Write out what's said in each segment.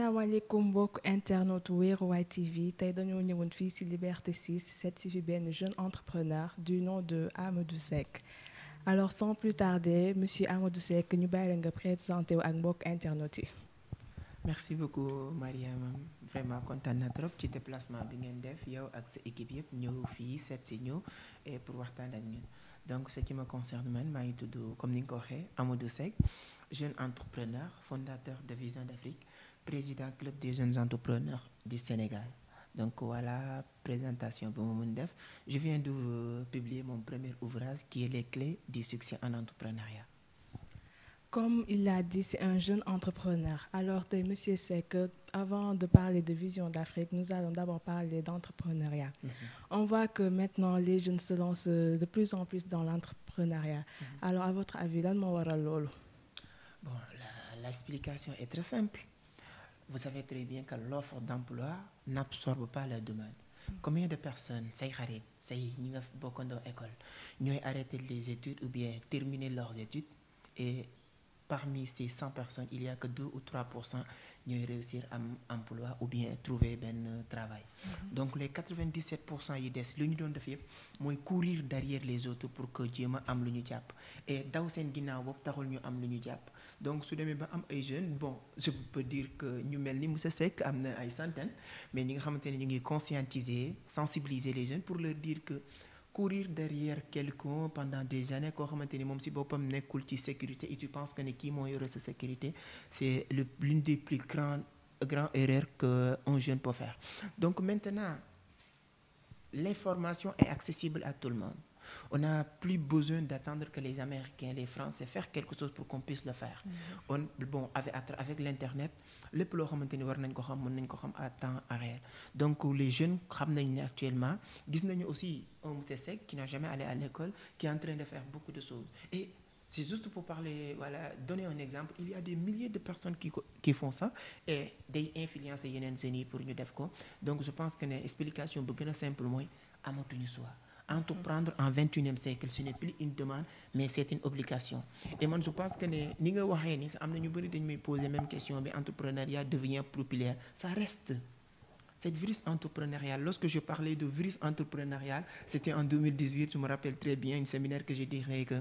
salaamaaleykum mbokk internet Werroway TV tey dañoo ñëwoon fii ci Liberté 6 seet si fi benn jeune entrepreneur du nom de Amadou Seck alors sans plus tarder monsieur Amadou Seck ñu bàyyi la nga présenté wu ak mbokk internet yi. merci beaucoup Mariama vraiment kontaan na trop ci déplacement bi ngeen def yow ak sa équipe yëpp ñëw fii seet si ñu et pour waxtaan ak ñun donc ce qui me concerne man maa ngi tudd comme ni nga ko waxee Amadou Seck jeune entrepreneur fondateur de Vision d'Afrique président club des jeunes entrepreneurs du Sénégal donc voilà présentation bi ma mën def je viens de publier mon premier ouvrage qui est les clés du succès en entrepreneuriat. Comme il l'a dit, c'est un jeune entrepreneur. Alors, monsieur Seck, avant de parler de Vision d'Afrique, nous allons d'abord parler d'entrepreneuriat. On voit que maintenant, les jeunes se lancent de plus en plus dans l'entrepreneuriat. Alors, à votre avis, lan moo waral loolu? Bon, l'explication est très simple. Vous savez très bien que l'offre d'emploi n'absorbe pas la demande. Combien de personnes, say xarit, say ñi nga bokkandoo école, ñooy arrêter les études ou bien terminer leurs études et parmi ces 100 personnes, il y a que 2 ou 3% ñooy réussir am emploi ou bien trouver benn travail. Donc les 97% yi des lu ñu doon def yëpp mooy courir derrière les autres pour que jéem a am lu ñu jàpp et daw seen ginnaaw boobu taxul ñu am lu ñu jàpp donc su demee ba am ay jeunes bon je peux dire que ñu mel ni monsieur Seck am na ay centaines mais ñi nga xamante ne ñu ngi conscientiser sensibiliser les jeunes pour leur dire que courir derrière quelqu'un pendant des années koo xamante ni moom si boppam nekkul ci sécurité et tu penses que ne kii moo yore sa sécurité c'est l'une des plus grandes erreurs que un jeune peut faire. Donc maintenant l'information est accessible à tout le monde. On n'a plus besoin d'attendre que les Américains, les Français fassent quelque chose pour qu'on puisse le faire. Avec l'internet lépp loo xamante ni war nañ ko xam mën nañ ko xam à temps réel. Donc les jeunes xam nañ ne actuellement gis nañu aussi un monsieur Seck qui n'a jamais allé à l'école qui est en train de faire beaucoup de choses et c'est juste pour parler voilà donner un exemple il y a des milliers de personnes qui font ça et day influencer yeneen jeunes yi pour ñu def ko donc je pense que ne explication bu gën a simple mooy amatuñu choix. Entreprendre en 21e siècle ce n'est plus une demande mais c'est une obligation et man je pense que ne ni nga waxee ni am na ñu bëri dañu may poser même question bi entrepreneuriat devient populaire ça reste cette virus entrepreneurial lorsque je parlais de virus entrepreneurial c'était en 2018 je me rappelle très bien un séminaire que je dirais que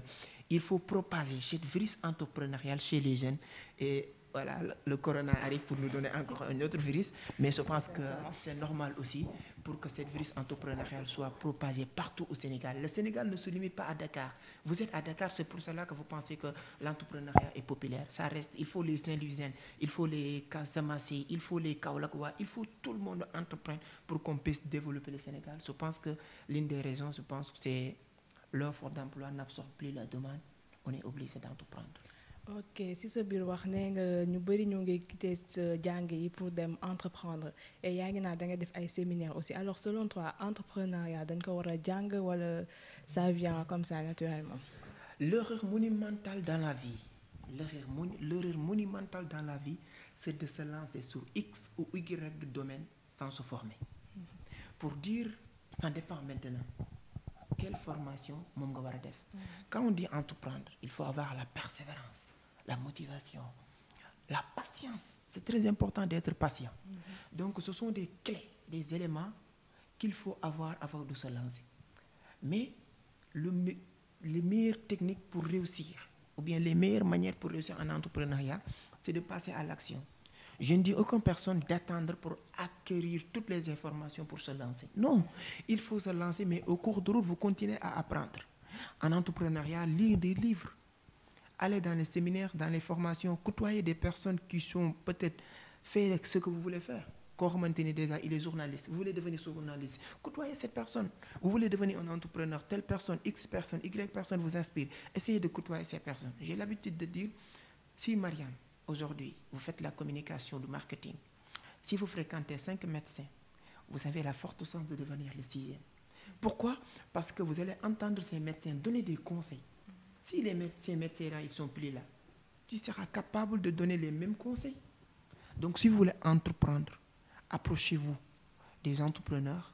il faut propager cette virus entrepreneurial chez les jeunes et voilà le corona arrive pour nous donner encore un autre virus mais je pense que c'est normal aussi pour que cette virus entrepreneurial soit propagée partout au Sénégal. Le Sénégal ne se limite pas à Dakar. Vous êtes à Dakar, c'est pour cela que vous pensez que l'entrepreneuriat est populaire. Ça reste, il faut les Saint-Louisiens, il faut les Casamance, il faut les Kaolackois, il faut tout le monde entreprendre pour qu'on puisse développer le Sénégal. Je pense que l'une des raisons, je pense que c'est l'offre d'emploi n'absorbe plus la demande. On est obligé d'entreprendre. Ok si sa biir wax nee nga ñu bëri ñu ngi quitter sa jàng yi pour dem entreprendre et yaa ngi naa da nga def ay séminaires aussi alors selon toi entrepreneuriat dañ ko war a jàng wala ça vient comme ça naturellement. L'erreur monumentale dans la vie l'erreur monumentale dans la vie c'est de se lancer sur X ou Y domaine sans se former. Pour dire ça dépend maintenant quelle formation moom nga war a def. Quand on dit entreprendre il faut avoir la persévérance la motivation, la patience. C'est très important d'être patient. Donc, ce sont des clés, des éléments qu'il faut avoir avant de se lancer. Mais les meilleures techniques pour réussir, ou bien les meilleures manières pour réussir en entrepreneuriat, c'est de passer à l'action. Je ne dis à aucune personne d'attendre pour acquérir toutes les informations pour se lancer. Non, il faut se lancer, mais au cours de route, vous continuez à apprendre. En entrepreneuriat, lire des livres. Allez dans les séminaires, dans les formations, côtoyer des personnes qui sont peut-être faire ce que vous voulez faire. Koo xamante ni déjà il est journaliste, vous voulez devenir journaliste, côtoyez cette personne. Vous voulez devenir un entrepreneur, telle personne, X personne, Y personne vous inspire. Essayez de côtoyer ces personnes. J'ai l'habitude de dire, si Marianne, aujourd'hui, vous faites la communication, du marketing, si vous fréquentez 5 médecins, vous avez la forte chance de devenir le 6e. Pourquoi? Parce que vous allez entendre ces médecins donner des conseils. Si ces médecins-là, ils sont plus là, tu seras capable de donner les mêmes conseils. Donc, si vous voulez entreprendre, approchez-vous des entrepreneurs.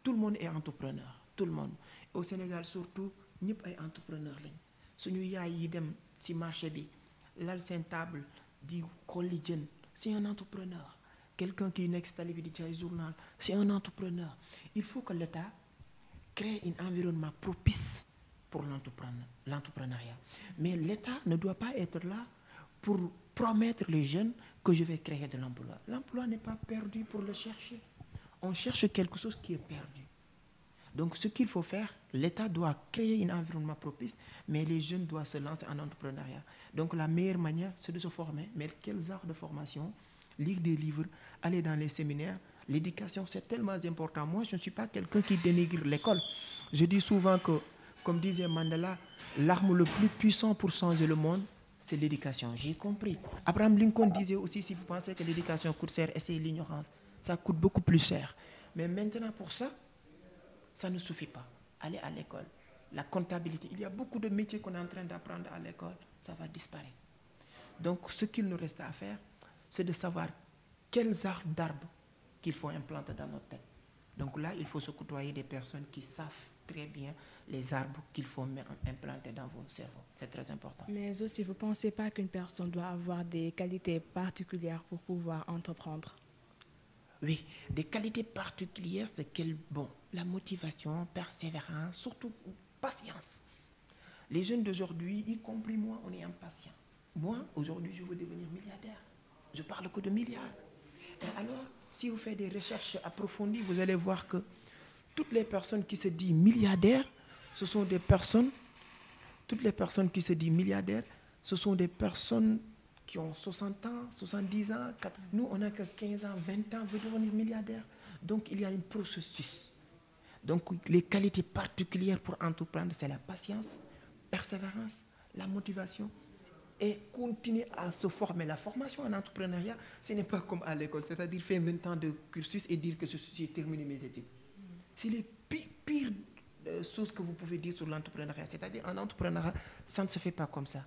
Tout le monde est entrepreneur. Tout le monde. Au Sénégal, surtout, ñëpp ay entrepreneurs lañ. Suñu yaay yi dem ci marché bi lal seen table di xolli jën c'est un entrepreneur. Quelqu'un qui est talibé du journal, c'est un entrepreneur. Il faut que l'État crée un environnement propice pour l'entrepreneuriat. Mais l'État ne doit pas être là pour promettre les jeunes que je vais créer de l'emploi. L'emploi n'est pas perdu pour le chercher. On cherche quelque chose qui est perdu. Donc, ce qu'il faut faire, l'État doit créer un environnement propice, mais les jeunes doivent se lancer en entrepreneuriat. Donc, la meilleure manière, c'est de se former. Mais quels arts de formation? Lire des livres, aller dans les séminaires. L'éducation, c'est tellement important. Moi, je ne suis pas quelqu'un qui dénigre l'école. Je dis souvent que, comme disait Mandela, l'arme le plus puissant pour changer le monde, c'est l'éducation. J'ai compris. Abraham Lincoln disait aussi, si vous pensez que l'éducation coûte cher, essayez l'ignorance. Ça coûte beaucoup plus cher. Mais maintenant, pour ça, ça ne suffit pas. Aller à l'école, la comptabilité, il y a beaucoup de métiers qu'on est en train d'apprendre à l'école, ça va disparaître. Donc, ce qu'il nous reste à faire, c'est de savoir quels arbres d'arbres qu'il faut implanter dans notre tête. Donc là, il faut se côtoyer des personnes qui savent très bien les arbres qu'il faut implanter dans vos cerveaux. C'est très important. Mais aussi, vous ne pensez pas qu'une personne doit avoir des qualités particulières pour pouvoir entreprendre? Oui, des qualités particulières, c'est la motivation, persévérance, surtout patience. Les jeunes d'aujourd'hui, y compris moi, on est impatients. Moi, aujourd'hui, je veux devenir milliardaire. Je parle que de milliards. Et alors, si vous faites des recherches approfondies, vous allez voir que toutes les personnes qui se disent milliardaires, ce sont des personnes, ce sont des personnes qui ont 60 ans, 70 ans. Nous, on n'a que 15 ans, 20 ans, veut devenir milliardaire. Donc, il y a un processus. Donc, les qualités particulières pour entreprendre, c'est la patience, persévérance, la motivation et continuer à se former. La formation en entrepreneuriat, ce n'est pas comme à l'école, c'est-à-dire faire 20 ans de cursus et dire que j'ai terminé mes études. C'est les pires choses que vous pouvez dire sur l'entrepreneuriat. C'est-à-dire, en entrepreneuriat, ça ne se fait pas comme ça.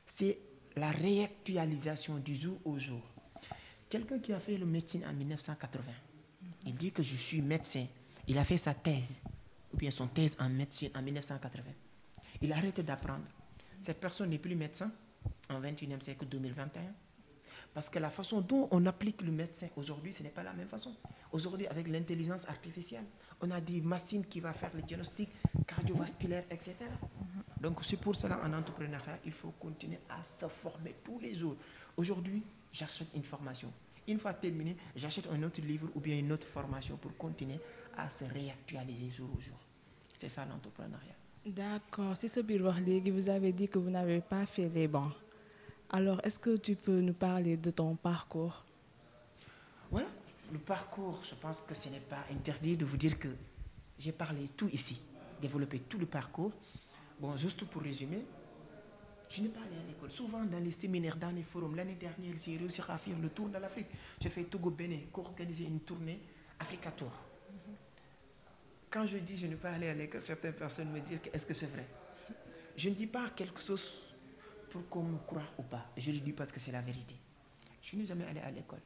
C'est la réactualisation du jour au jour. Quelqu'un qui a fait le médecine en 1980, il dit que je suis médecin. Il a fait sa thèse, ou bien son thèse en médecine en 1980. Il a arrêté d'apprendre. Cette personne n'est plus médecin en 21e siècle 2021. Parce que la façon dont on applique le médecin aujourd'hui, ce n'est pas la même façon. Aujourd'hui, avec l'intelligence artificielle, on a des machines qui vont faire le diagnostic cardiovasculaire, etc. Donc, c'est pour cela, en entrepreneuriat, il faut continuer à se former tous les jours. Aujourd'hui, j'achète une formation. Une fois terminé, j'achète un autre livre ou bien une autre formation pour continuer à se réactualiser jour au jour. C'est ça l'entrepreneuriat. D'accord. Si ce bureau, vous avez dit que vous n'avez pas fait les bancs. Alors, est-ce que tu peux nous parler de ton parcours? Voilà, le parcours, je pense que ce n'est pas interdit de vous dire que j'ai parlé tout ici, développé tout le parcours. Bon, juste pour résumer, je n'ai pas allé à l'école. Souvent, dans les séminaires, dans les forums, l'année dernière, j'ai réussi à faire le tour de l'Afrique. J'ai fait Togo-Bénin, co-organisé une tournée Africa Tour. Quand je dis je n'ai pas allé à l'école, certaines personnes me disent est-ce que c'est vrai? Je ne dis pas quelque chose pour qu'on me croie ou pas. Je le dis parce que c'est la vérité. Je n'ai jamais allé à l'école.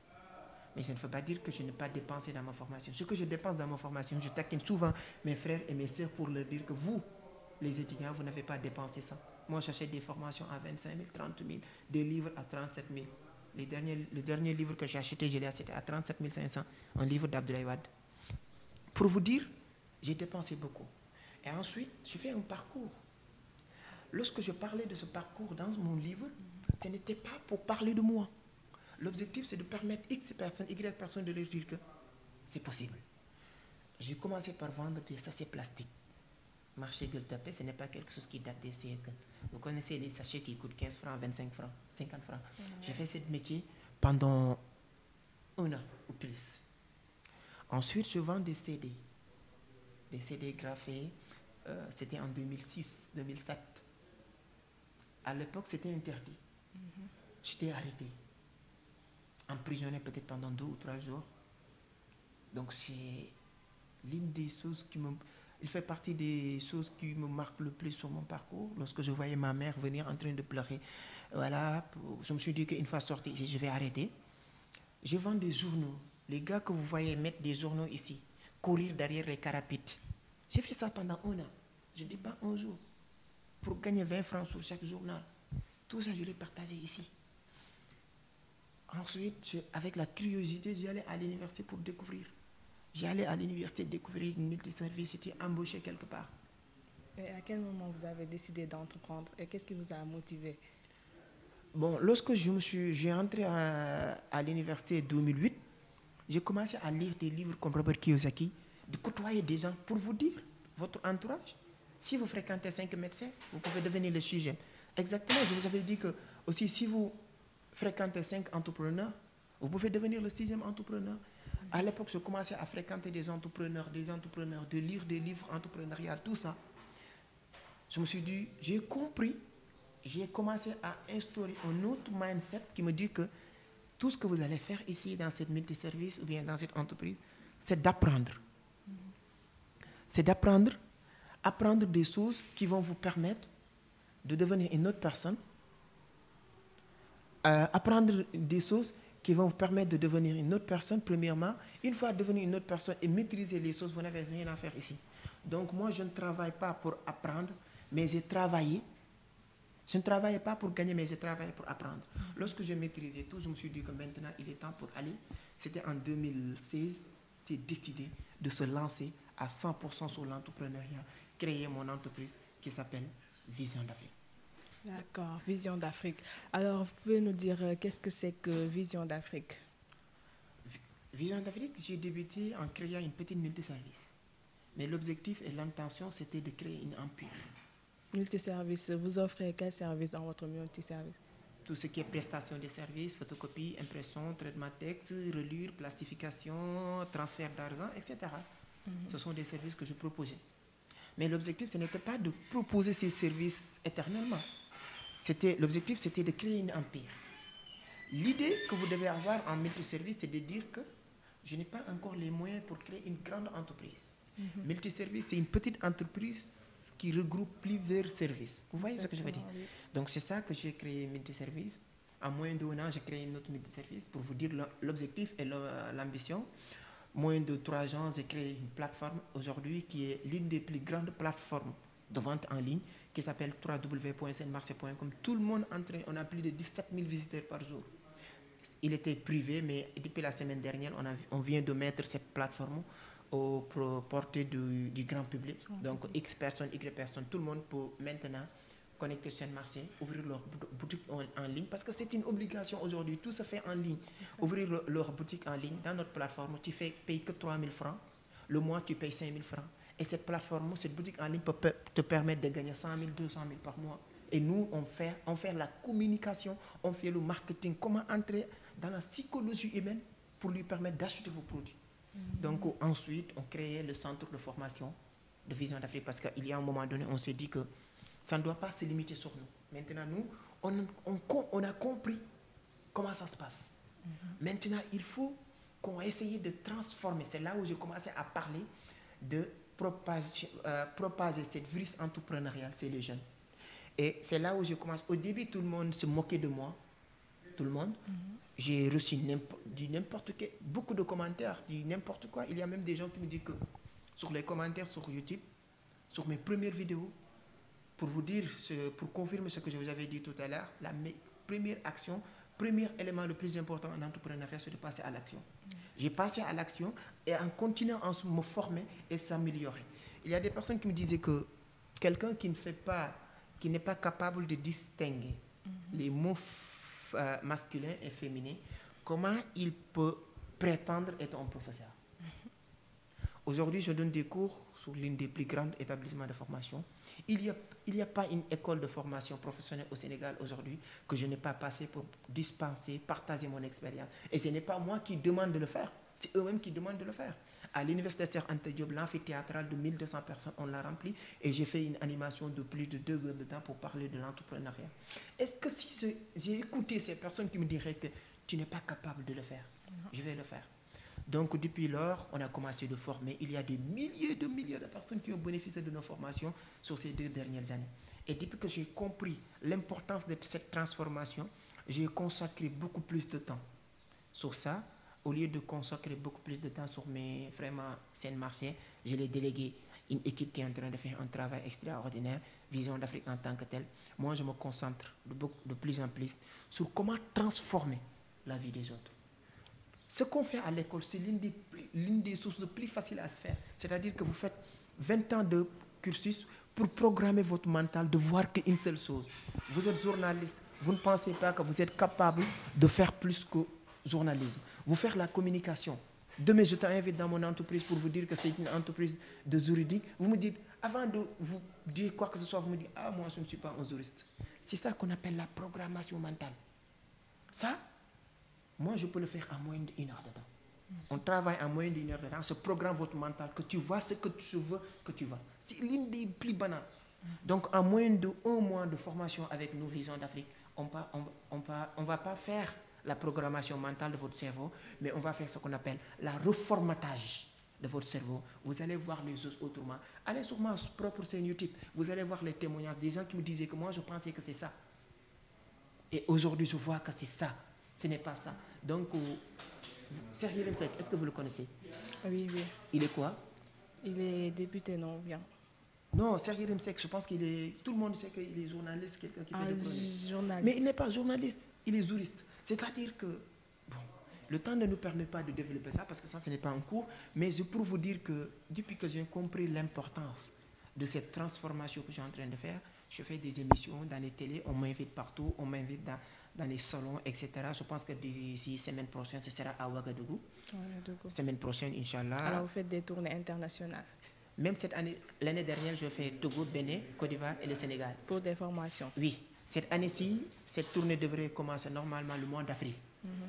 Mais ça ne veut pas dire que je n'ai pas dépensé dans ma formation. Ce que je dépense dans ma formation, je taquine souvent mes frères et mes sœurs pour leur dire que vous, les étudiants, vous n'avez pas dépensé ça. Moi, j'achète des formations à 25 000, 30 000, des livres à 37 000. Le dernier livre que j'ai acheté, je l'ai acheté à 37 500, un livre d'Abdoulaye Wade. Pour vous dire, j'ai dépensé beaucoup. Et ensuite, je fais un parcours. Lorsque je parlais de ce parcours dans mon livre, ce n'était pas pour parler de moi. L'objectif, c'est de permettre X personnes, Y personnes de leur dire que c'est possible. J'ai commencé par vendre des sachets plastiques. Marché Gueule-Tapée, ce n'est pas quelque chose qui date des siècles. Vous connaissez les sachets qui coûtent 15 francs, 25 francs, 50 francs. J'ai fait ce métier pendant 1 an ou plus. Ensuite, je vends des CD. Des CD graphés. C'était en 2006, 2007. À l'époque, c'était interdit. J'étais arrêté. Emprisonné peut-être pendant 2 ou 3 jours. Donc c'est l'une des choses il fait partie des choses qui me marquent le plus sur mon parcours. Lorsque je voyais ma mère venir en train de pleurer, voilà, je me suis dit qu'une fois sorti, je vais arrêter. Je vends des journaux. Les gars que vous voyez mettre des journaux ici, courir derrière les carapites. J'ai fait ça pendant 1 an. Je ne dis pas 1 jour. Pour gagner 20 francs sur chaque journal. Tout ça, je l'ai partagé ici. Ensuite, avec la curiosité, j'y allais à l'université pour découvrir. J'y allais à l'université découvrir une multiservice, j'étais embauché quelque part. Et à quel moment vous avez décidé d'entreprendre et qu'est-ce qui vous a motivé? Bon, lorsque j'ai entré à l'université 2008, j'ai commencé à lire des livres comme Robert Kiyosaki, de côtoyer des gens pour vous dire, votre entourage. Si vous fréquentez 5 médecins, vous pouvez devenir le sixième. Exactement, je vous avais dit que aussi si vous fréquentez 5 entrepreneurs, vous pouvez devenir le sixième entrepreneur. À l'époque, je commençais à fréquenter des entrepreneurs, de lire des livres entrepreneuriaux, tout ça. Je me suis dit, j'ai compris, j'ai commencé à instaurer un autre mindset qui me dit que tout ce que vous allez faire ici dans cette multiservice ou bien dans cette entreprise, c'est d'apprendre. C'est apprendre des choses qui vont vous permettre de devenir une autre personne, apprendre des choses qui vont vous permettre de devenir une autre personne, premièrement. Une fois devenu une autre personne et maîtriser les choses, vous n'avez rien à faire ici. Donc moi, je ne travaille pas pour apprendre, mais j'ai travaillé. Je ne travaillais pas pour gagner, mais je travaillais pour apprendre. Lorsque je maîtrisais tout, je me suis dit que maintenant, il est temps pour aller. C'était en 2016, j'ai décidé de se lancer à 100% sur l'entrepreneuriat, créer mon entreprise qui s'appelle Vision d'Afrique. D'accord, Vision d'Afrique. Alors, vous pouvez nous dire qu'est-ce que c'est que Vision d'Afrique? Vision d'Afrique, j'ai débuté en créant une petite multiservice. Mais l'objectif et l'intention, c'était de créer une empire. Multiservice, vous offrez quel service dans votre multiservice? Tout ce qui est prestation de services, photocopie, impression, traitement de texte, reliure, plastification, transfert d'argent, etc. Ce sont des services que je proposais. Mais l'objectif, ce n'était pas de proposer ces services éternellement. L'objectif, c'était de créer une empire. L'idée que vous devez avoir en multiservice, c'est de dire que je n'ai pas encore les moyens pour créer une grande entreprise. Multiservice, c'est une petite entreprise qui regroupe plusieurs services. Vous voyez ce que je veux dire? Oui. Donc c'est ça que j'ai créé multiservice. En moins d'1 an, j'ai créé une autre multiservice pour vous dire l'objectif et l'ambition. Moins de 3 ans, j'ai créé une plateforme aujourd'hui qui est l'une des plus grandes plateformes de vente en ligne qui s'appelle www.senmarché.com. Tout le monde entre, on a plus de 17 000 visiteurs par jour. Il était privé, mais depuis la semaine dernière, on vient de mettre cette plateforme aux portées du grand public. Donc X personnes, Y personnes, tout le monde peut maintenant connecter sur Marseille, ouvrir leur boutique en ligne, parce que c'est une obligation aujourd'hui, tout se fait en ligne. Ouvrir leur boutique en ligne dans notre plateforme, tu payes que 3 000 francs, le mois tu payes 5 000 francs. Et cette plateforme, cette boutique en ligne peut te permettre de gagner 100 000, 200 000 par mois. Et nous, on fait la communication, on fait le marketing, comment entrer dans la psychologie humaine pour lui permettre d'acheter vos produits. Donc ensuite, on créait le centre de formation de Vision d'Afrique parce qu'il y a un moment donné, on s'est dit que ça ne doit pas se limiter sur nous. Maintenant, nous, on a compris comment ça se passe. Maintenant, il faut qu'on essaye de transformer. C'est là où j'ai commencé à parler de propager cette virus entrepreneuriale chez les jeunes. Et c'est là où je commence. Au début, tout le monde se moquait de moi. Tout le monde. J'ai reçu n'importe quel, beaucoup de commentaires, dit n'importe quoi. Il y a même des gens qui me disent que sur les commentaires sur YouTube, sur mes premières vidéos, pour vous dire, pour confirmer ce que je vous avais dit tout à l'heure, la première action, premier élément le plus important en entrepreneuriat, c'est de passer à l'action. J'ai passé à l'action et en continuant à me former et s'améliorer. Il y a des personnes qui me disaient que quelqu'un qui n'est pas capable de distinguer les mots masculins et féminins, comment il peut prétendre être un professeur? Aujourd'hui, je donne des cours sur l'une des plus grands établissements de formation. Il n'y a pas une école de formation professionnelle au Sénégal aujourd'hui que je n'ai pas passé pour dispenser, partager mon expérience. Et ce n'est pas moi qui demande de le faire, c'est eux-mêmes qui demandent de le faire. À l'université Cheikh Anta Diop, l'amphithéâtral de 1200 personnes, on l'a rempli et j'ai fait une animation de plus de 2 heures de temps pour parler de l'entrepreneuriat. Est-ce que si j'ai écouté ces personnes qui me diraient que tu n'es pas capable de le faire, je vais le faire. Donc depuis lors, on a commencé de former. Il y a des milliers de personnes qui ont bénéficié de nos formations sur ces 2 dernières années. Et depuis que j'ai compris l'importance de cette transformation, j'ai consacré beaucoup plus de temps sur ça. Au lieu de consacrer beaucoup plus de temps sur mes vraiment scènes martiens, je l'ai délégué une équipe qui est en train de faire un travail extraordinaire, Vision d'Afrique en tant que telle. Moi, je me concentre de plus en plus sur comment transformer la vie des autres. Ce qu'on fait à l'école, c'est l'une des sources les plus faciles à se faire. C'est-à-dire que vous faites 20 ans de cursus pour programmer votre mental de voir qu'une seule chose. Vous êtes journaliste, vous ne pensez pas que vous êtes capable de faire plus que journalisme. Vous faites la communication. Demain, je t'invite dans mon entreprise pour vous dire que c'est une entreprise de juridique. Vous me dites, avant de vous dire quoi que ce soit, vous me dites, ah, moi, je ne suis pas un juriste. C'est ça qu'on appelle la programmation mentale. Ça, moi, je peux le faire en moins d'une heure de temps. On travaille en moins d'une heure de temps, se programme votre mental, que tu vois ce que tu veux que tu vois. C'est l'une des plus banales. Donc, en moins d'1 mois de formation avec nos visions d'Afrique, on va pas faire la programmation mentale de votre cerveau, mais on va faire ce qu'on appelle la reformatage de votre cerveau. Vous allez voir les choses autrement. Allez sur ma propre chaîne YouTube, vous allez voir les témoignages des gens qui me disaient que moi, je pensais que c'est ça. Et aujourd'hui, je vois que c'est ça. Ce n'est pas ça. Donc, Cheikh Yérim Seck, est-ce que vous le connaissez? Oui, oui. Il est quoi? Il est député, non? Bien. Non, Cheikh Yérim Seck, je pense qu'il est... Tout le monde sait qu'il est journaliste, quelqu'un qui fait des chroniques. Journaliste. Mais il n'est pas journaliste, il est juriste. C'est-à-dire que, bon, le temps ne nous permet pas de développer ça, parce que ça, ce n'est pas un cours, mais je peux vous dire que, depuis que j'ai compris l'importance de cette transformation que je suis en train de faire, je fais des émissions dans les télés, on m'invite partout, on m'invite dans les salons, etc. Je pense que d'ici semaine prochaine, ce sera à Ouagadougou. Ouagadougou. Semaine prochaine, Inch'Allah. Alors, vous faites des tournées internationales? Même cette année, l'année dernière, je fais Togo, Bénin, Côte d'Ivoire et le Sénégal. Pour des formations? Oui. Cette année-ci, cette tournée devrait commencer normalement le mois d'avril.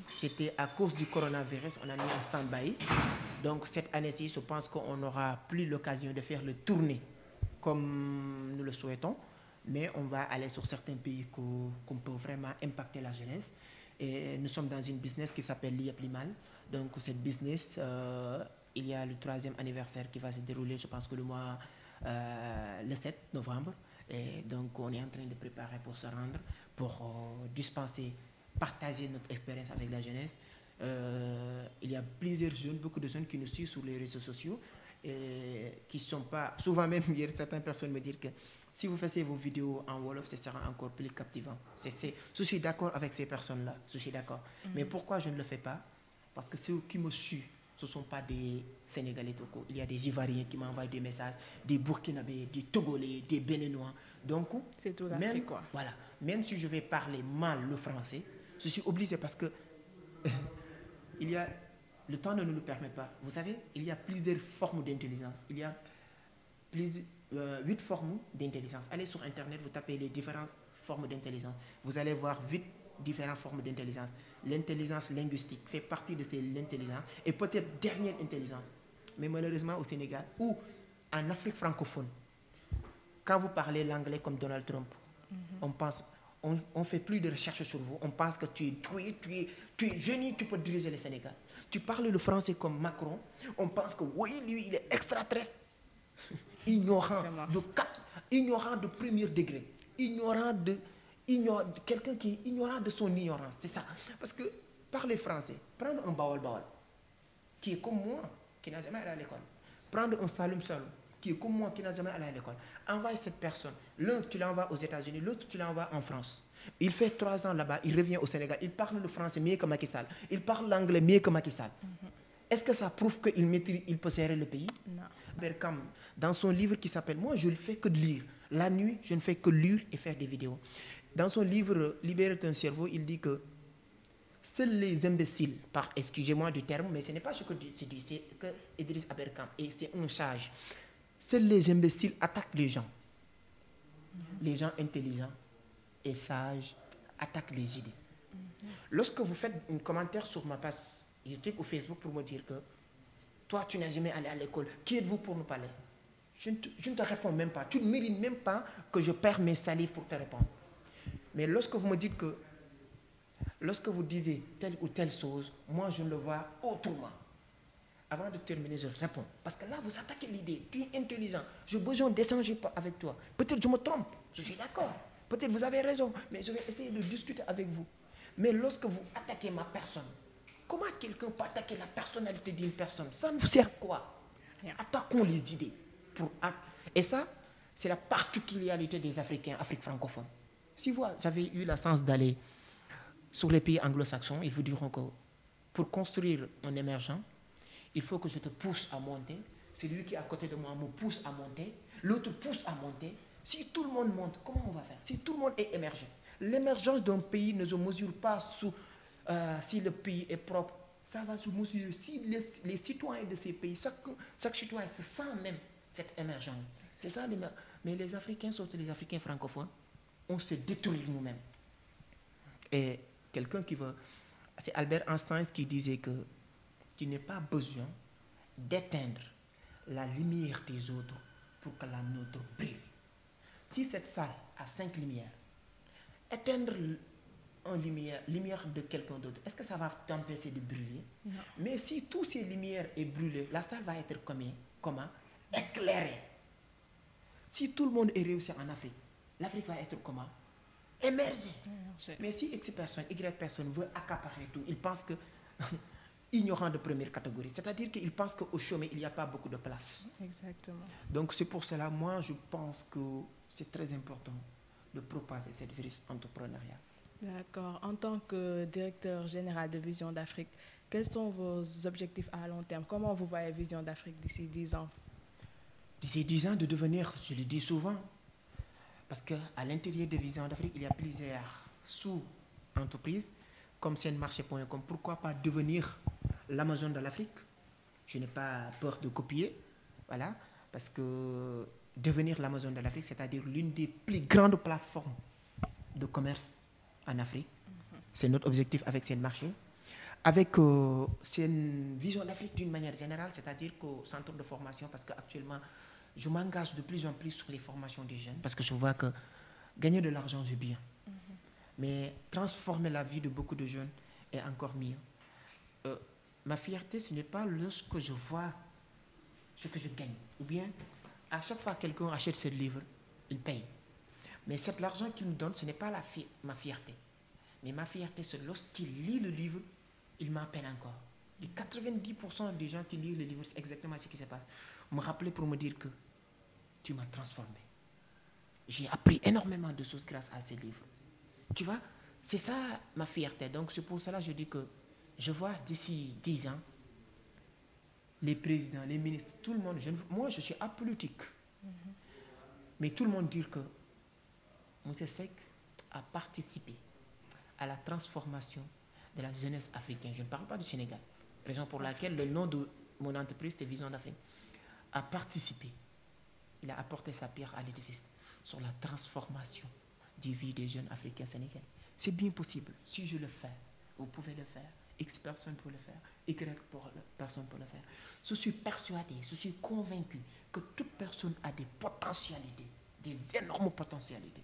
C'était à cause du coronavirus, on a mis en stand-by. Donc cette année-ci, je pense qu'on n'aura plus l'occasion de faire le tournée comme nous le souhaitons. Mais on va aller sur certains pays qu'on peut vraiment impacter la jeunesse. Et nous sommes dans une business qui s'appelle l'IAPLIMAL. Donc cette business, il y a le 3e anniversaire qui va se dérouler, je pense que le 7 novembre. Et donc on est en train de préparer pour se rendre, pour dispenser, partager notre expérience avec la jeunesse. Il y a plusieurs jeunes, beaucoup de jeunes qui nous suivent sur les réseaux sociaux et qui ne sont pas... Souvent même, hier, certaines personnes me disent que si vous faites vos vidéos en Wolof, ce sera encore plus captivant. Je suis d'accord avec ces personnes-là, je suis d'accord. Mais pourquoi je ne le fais pas? Parce que ceux qui me suivent, ce ne sont pas des Sénégalais tout. Il y a des Ivoiriens qui m'envoient des messages, des Burkinabés, des Togolais, des Béninois. Donc, c'est tout l'Afrique, quoi. Voilà, même si je vais parler mal le français, je suis obligé parce que le temps ne nous le permet pas. Vous savez, il y a plusieurs formes d'intelligence. Il y a 8 formes d'intelligence. Allez sur Internet, vous tapez les différentes formes d'intelligence. Vous allez voir 8 différentes formes d'intelligence. L'intelligence linguistique fait partie de l'intelligence et peut-être dernière intelligence. Mais malheureusement au Sénégal ou en Afrique francophone, quand vous parlez l'anglais comme Donald Trump, on fait plus de recherches sur vous. On pense que tu es génie, tu peux diriger le Sénégal. Tu parles le français comme Macron, on pense que oui, lui, il est extraterrestre. Ignorant de premier degré, quelqu'un qui est ignorant de son ignorance, c'est ça. Parce que parler français, prendre un Bawal qui est comme moi, qui n'a jamais allé à l'école, prendre un Saloum qui est comme moi, qui n'a jamais allé à l'école, envoie cette personne, l'un tu l'envoies aux États-Unis, l'autre tu l'envoies en France. Il fait 3 ans là-bas, il revient au Sénégal, il parle le français mieux que Macky Sall, il parle l'anglais mieux que Macky Sall. Est-ce que ça prouve qu'il maîtrise, il peut gérer le pays? Non. Berkam, dans son livre qui s'appelle « Moi, je ne fais que lire. La nuit, je ne fais que lire et faire des vidéos. » Dans son livre « Libérer ton cerveau », il dit que seuls les imbéciles, excusez-moi du terme, mais ce n'est pas ce que je dis, c'est que Idriss Aberkam, et c'est un charge. Seuls les imbéciles attaquent les gens. Les gens intelligents et sages attaquent les idées. Lorsque vous faites un commentaire sur ma page YouTube ou Facebook pour me dire que toi, tu n'as jamais allé à l'école, qui êtes-vous pour nous parler? Je ne te réponds même pas. Tu ne mérites même pas que je perde mes salives pour te répondre. Mais lorsque vous me dites que, lorsque vous disiez telle ou telle chose, moi, je le vois autrement. Avant de terminer, je réponds. Parce que là, vous attaquez l'idée. Tu es intelligent. J'ai besoin d'échanger avec toi. Peut-être je me trompe. Je suis d'accord. Peut-être vous avez raison. Mais je vais essayer de discuter avec vous. Mais lorsque vous attaquez ma personne, comment quelqu'un peut attaquer la personnalité d'une personne? Ça ne vous sert à quoi? Rien. Attaquons les idées. Et ça, c'est la particularité des Africains, Afrique francophone. Si vous avez eu la chance d'aller sur les pays anglo-saxons, ils vous diront que pour construire un émergent, il faut que je te pousse à monter. Celui qui est à côté de moi me pousse à monter. L'autre pousse à monter. Si tout le monde monte, comment on va faire? Si tout le monde est émergent. L'émergence d'un pays ne se mesure pas sous, si le pays est propre. Ça va se mesurer si les citoyens de ces pays, chaque citoyen se sent même cette émergence. C'est ça, mais les Africains, surtout les Africains francophones, on se détruit nous-mêmes. Et quelqu'un qui veut... C'est Albert Einstein qui disait que tu n'as pas besoin d'éteindre la lumière des autres pour que la nôtre brille. Si cette salle a 5 lumières, éteindre une lumière de quelqu'un d'autre, est-ce que ça va t'empêcher de briller? Non. Mais si toutes ces lumières est brûlée, la salle va être comment? Éclairée. Si tout le monde est réussi en Afrique, l'Afrique va être comment? Émerger. Mais si X personne, Y personne veut accaparer tout, il pense que ignorant de première catégorie, c'est-à-dire qu'il pense qu'au chômage, il n'y a pas beaucoup de place. Exactement. Donc c'est pour cela, moi je pense que c'est très important de propager cette virus entrepreneuriale. D'accord. En tant que directeur général de Vision d'Afrique, quels sont vos objectifs à long terme? Comment vous voyez Vision d'Afrique d'ici 10 ans? D'ici 10 ans, de devenir, je le dis souvent, parce qu'à l'intérieur de Vision d'Afrique, il y a plusieurs sous-entreprises, comme Senmarché.com. Pourquoi pas devenir l'Amazon de l'Afrique? Je n'ai pas peur de copier, voilà, parce que devenir l'Amazon de l'Afrique, c'est-à-dire l'une des plus grandes plateformes de commerce en Afrique. C'est notre objectif avec Senmarché. Avec Vision d'Afrique d'une manière générale, c'est-à-dire qu'au centre de formation, parce qu'actuellement, je m'engage de plus en plus sur les formations des jeunes, parce que je vois que gagner de l'argent, c'est bien. Mais transformer la vie de beaucoup de jeunes est encore mieux. Ma fierté, ce n'est pas lorsque je vois ce que je gagne. Ou bien, à chaque fois que quelqu'un achète ce livre, il paye. Mais l'argent qu'il me donne, ce n'est pas ma fierté. Mais ma fierté, c'est lorsqu'il lit le livre, il m'appelle encore. Et 90% des gens qui lisent le livre, c'est exactement ce qui se passe. Me rappeler pour me dire que tu m'as transformé. J'ai appris énormément de choses grâce à ces livres. Tu vois, c'est ça ma fierté. Donc c'est pour cela que je dis que je vois d'ici 10 ans, les présidents, les ministres, tout le monde, moi je suis apolitique. Mais tout le monde dit que M. Seck a participé à la transformation de la jeunesse africaine. Je ne parle pas du Sénégal. Raison pour laquelle le nom de mon entreprise, c'est Vision d'Afrique, a participé. Il a apporté sa pierre à l'édifice sur la transformation des vies des jeunes africains sénégalais. C'est bien possible. Si je le fais, vous pouvez le faire. X personne peut le faire. Y personne peut le faire. Je suis persuadé, je suis convaincu que toute personne a des potentialités, des énormes potentialités.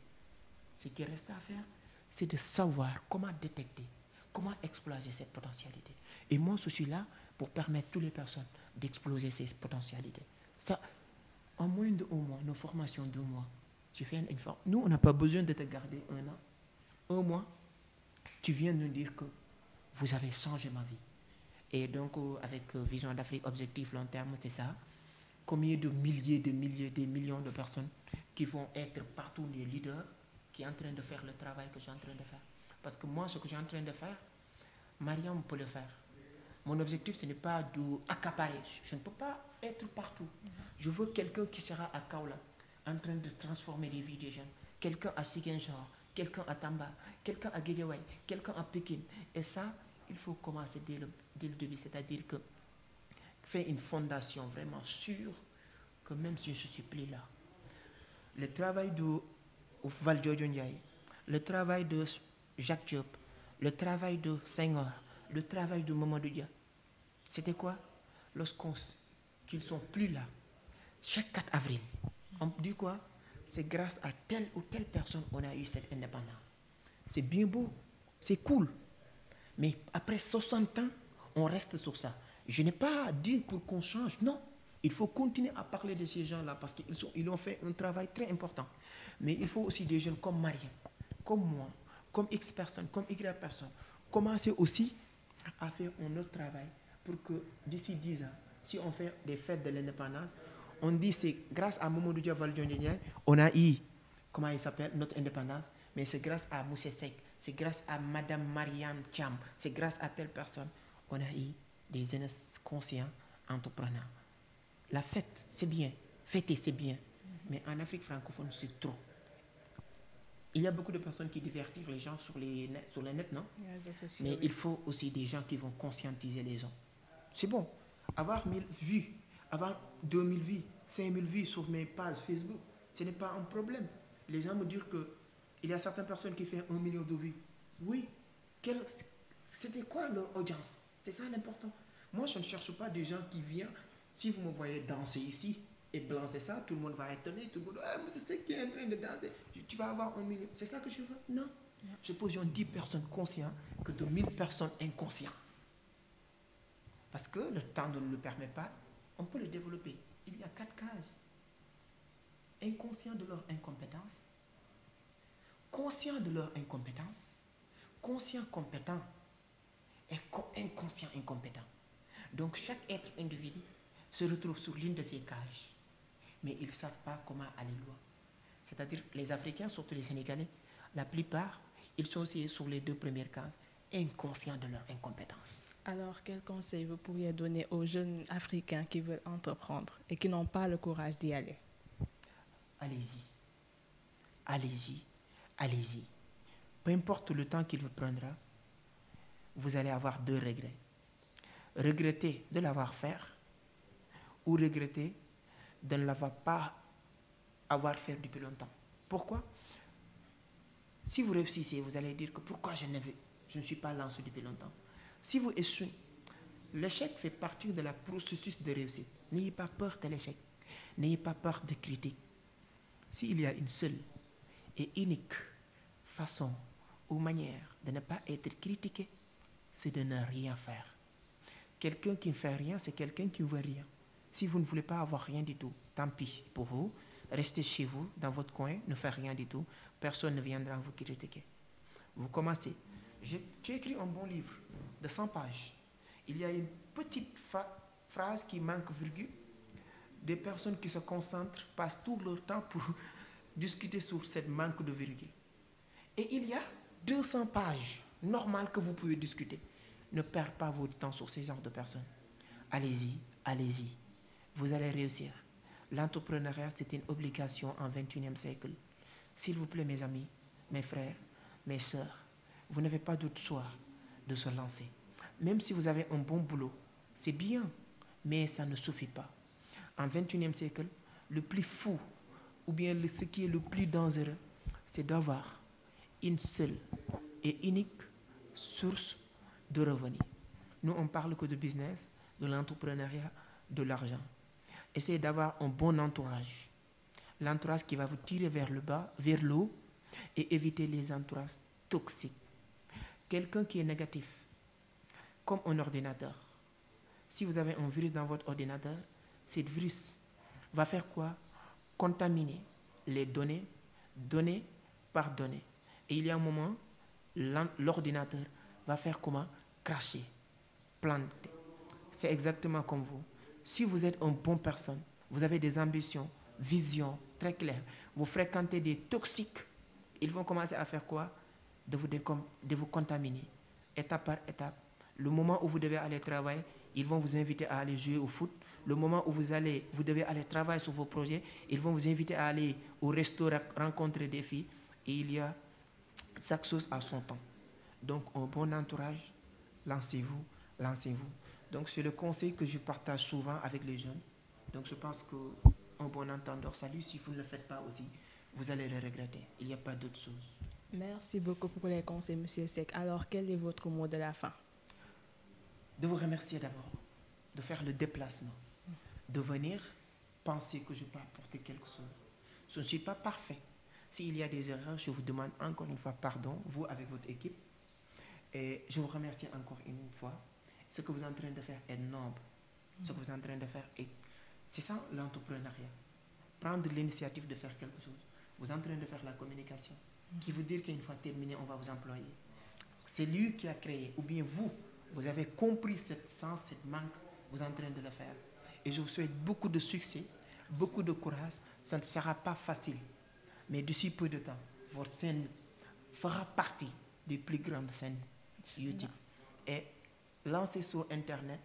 Ce qui reste à faire, c'est de savoir comment détecter, comment exploser cette potentialité. Et moi, je suis là pour permettre à toutes les personnes d'exploser ces potentialités. Ça, en moins de 1 mois, nos formations 2 mois, tu fais une forme. Nous, on n'a pas besoin de te garder 1 an. 1 mois, tu viens nous dire que vous avez changé ma vie. Et donc, avec Vision d'Afrique, objectif long terme, c'est ça. Combien de milliers, des millions de personnes qui vont être partout les leaders, qui sont en train de faire le travail que je suis en train de faire. Parce que moi, ce que je suis en train de faire, Mariam peut le faire. Mon objectif, ce n'est pas d'accaparer. Je ne peux pas être partout. Je veux quelqu'un qui sera à Kaola, en train de transformer les vies des jeunes. Quelqu'un à Ziguinchor, quelqu'un à Tamba, quelqu'un à Guédiawaye, quelqu'un à Pékin. Et ça, il faut commencer dès le début. C'est-à-dire que faire une fondation vraiment sûre que même si je ne suis plus là, le travail de Valdiodio Ndiaye, le travail de Jacques Diop, le travail de Senghor, le travail de Mamadou Dia, c'était quoi? Qu'ils ne sont plus là, chaque 4 avril, on dit quoi? C'est grâce à telle ou telle personne qu'on a eu cette indépendance. C'est bien beau, c'est cool. Mais après 60 ans, on reste sur ça. Je n'ai pas dit pour qu'on change, non. Il faut continuer à parler de ces gens-là parce qu'ils ont fait un travail très important. Mais il faut aussi des jeunes comme Mariam, comme moi, comme X personnes, comme Y personnes, commencer aussi à faire un autre travail pour que d'ici 10 ans, si on fait des fêtes de l'indépendance, on dit c'est grâce à Mamadou Dia Valdiodio Ndiaye, on a eu, comment il s'appelle, notre indépendance, mais c'est grâce à Moussé Seck, c'est grâce à Madame Mariam Cham, c'est grâce à telle personne qu'on a eu des jeunes conscients entrepreneurs. La fête, c'est bien. Fêter, c'est bien. Mais en Afrique francophone, c'est trop. Il y a beaucoup de personnes qui divertissent les gens sur le net, non? Mais il faut aussi des gens qui vont conscientiser les gens. C'est bon. Avoir 1000 vues, avoir 2000 vues, 5000 vues sur mes pages Facebook, ce n'est pas un problème. Les gens me disent qu'il y a certaines personnes qui font 1 million de vues. Oui. C'était quoi leur audience? C'est ça l'important. Moi, je ne cherche pas des gens qui viennent. Si vous me voyez danser ici et balancer ça, tout le monde va étonner. Tout le monde, ah, c'est ce qui est en train de danser. Tu vas avoir 1 million. C'est ça que je veux? Non. Je pose 10 personnes conscientes que de 1000 personnes inconscientes. Parce que le temps ne le permet pas, on peut le développer. Il y a 4 cases. Inconscients de leur incompétence, conscients de leur incompétence, conscients compétents et inconscients incompétents. Donc chaque être individu se retrouve sur l'une de ces cages. Mais ils ne savent pas comment aller loin. C'est-à-dire les Africains, surtout les Sénégalais, la plupart, ils sont aussi sur les 2 premières cases, inconscients de leur incompétence. Alors, quel conseil vous pourriez donner aux jeunes Africains qui veulent entreprendre et qui n'ont pas le courage d'y aller? Allez-y. Allez-y. Allez-y. Peu importe le temps qu'il vous prendra, vous allez avoir 2 regrets. Regretter de l'avoir fait ou regretter de ne l'avoir pas fait depuis longtemps. Pourquoi? Si vous réussissez, vous allez dire que pourquoi je ne suis pas lancé depuis longtemps. Si vous échouez, l'échec fait partie de la processus de réussite. N'ayez pas peur de l'échec. N'ayez pas peur de critiques. S'il y a une seule et unique façon ou manière de ne pas être critiqué, c'est de ne rien faire. Quelqu'un qui ne fait rien, c'est quelqu'un qui ne veut rien. Si vous ne voulez pas avoir rien du tout, tant pis pour vous. Restez chez vous, dans votre coin, ne faites rien du tout. Personne ne viendra vous critiquer. Vous commencez. Tu écris un bon livre de 100 pages. Il y a une petite phrase qui manque virgule. Des personnes qui se concentrent passent tout leur temps pour discuter sur cette manque de virgule. Et il y a 200 pages normales que vous pouvez discuter. Ne perdez pas votre temps sur ces genres de personnes. Allez-y, allez-y. Vous allez réussir. L'entrepreneuriat, c'est une obligation en 21e siècle. S'il vous plaît, mes amis, mes frères, mes sœurs, vous n'avez pas d'autre choix de se lancer. Même si vous avez un bon boulot, c'est bien, mais ça ne suffit pas. En 21e siècle, le plus fou, ou bien ce qui est le plus dangereux, c'est d'avoir une seule et unique source de revenus. Nous, on parle que de business, de l'entrepreneuriat, de l'argent. Essayez d'avoir un bon entourage. L'entourage qui va vous tirer vers le bas, vers le haut, et éviter les entourages toxiques. Quelqu'un qui est négatif, comme un ordinateur. Si vous avez un virus dans votre ordinateur, ce virus va faire quoi? Contaminer les données, données par données. Et il y a un moment, l'ordinateur va faire comment? Cracher, planter. C'est exactement comme vous. Si vous êtes une bonne personne, vous avez des ambitions, visions très claires, vous fréquentez des toxiques, ils vont commencer à faire quoi? De vous contaminer, étape par étape. Le moment où vous devez aller travailler, ils vont vous inviter à aller jouer au foot. Le moment où vous devez aller travailler sur vos projets, ils vont vous inviter à aller au restaurant, rencontrer des filles. Et il y a chaque chose à son temps. Donc, un bon entourage, lancez-vous, lancez-vous. Donc, c'est le conseil que je partage souvent avec les jeunes. Donc, je pense qu'un bon entendeur, salut, si vous ne le faites pas aussi, vous allez le regretter. Il n'y a pas d'autre chose. Merci beaucoup pour les conseils, M. Seck. Alors, quel est votre mot de la fin? De vous remercier d'abord, de faire le déplacement, de venir penser que je peux apporter quelque chose. Je ne suis pas parfait. S'il y a des erreurs, je vous demande encore une fois pardon, vous avec votre équipe. Et je vous remercie encore une fois. Ce que vous êtes en train de faire est noble. Ce que vous êtes en train de faire est... C'est ça l'entrepreneuriat. Prendre l'initiative de faire quelque chose. Vous êtes en train de faire la communication. Qui veut dire qu'une fois terminé, on va vous employer. C'est lui qui a créé. Ou bien vous avez compris cette sens, cette manque. Vous êtes en train de le faire. Et je vous souhaite beaucoup de succès, beaucoup de courage. Ça ne sera pas facile. Mais d'ici peu de temps, votre scène fera partie des plus grandes scènes YouTube. Et lancer sur Internet,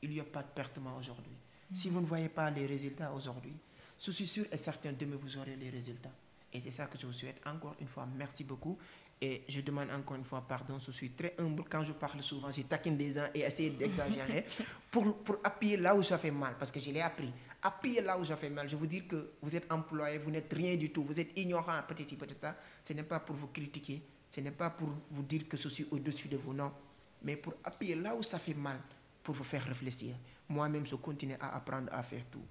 il n'y a pas de pertement aujourd'hui. Si vous ne voyez pas les résultats aujourd'hui, je suis sûr et certain demain vous aurez les résultats. Et c'est ça que je vous souhaite. Encore une fois, merci beaucoup. Et je demande encore une fois pardon. Je suis très humble. Quand je parle souvent, je taquine des gens et essaie d'exagérer pour appuyer là où ça fait mal. Parce que je l'ai appris. Appuyer là où ça fait mal. Je vous dire que vous êtes employé, vous n'êtes rien du tout. Vous êtes ignorant, peut-être. Ce n'est pas pour vous critiquer. Ce n'est pas pour vous dire que je suis au-dessus de vous, non. Mais pour appuyer là où ça fait mal, pour vous faire réfléchir. Moi-même, je continue à apprendre à faire tout.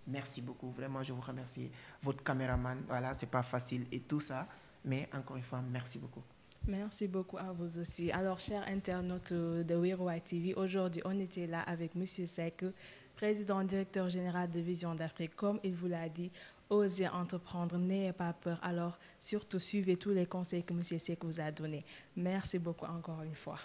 Merci beaucoup. Vraiment, je vous remercie. Votre caméraman, voilà, c'est pas facile et tout ça. Mais encore une fois, merci beaucoup. Merci beaucoup à vous aussi. Alors, chers internautes de Wiroy TV, aujourd'hui, on était là avec M. Seck, président directeur général de Vision d'Afrique. Comme il vous l'a dit, osez entreprendre, n'ayez pas peur. Alors, surtout, suivez tous les conseils que M. Seck vous a donnés. Merci beaucoup encore une fois.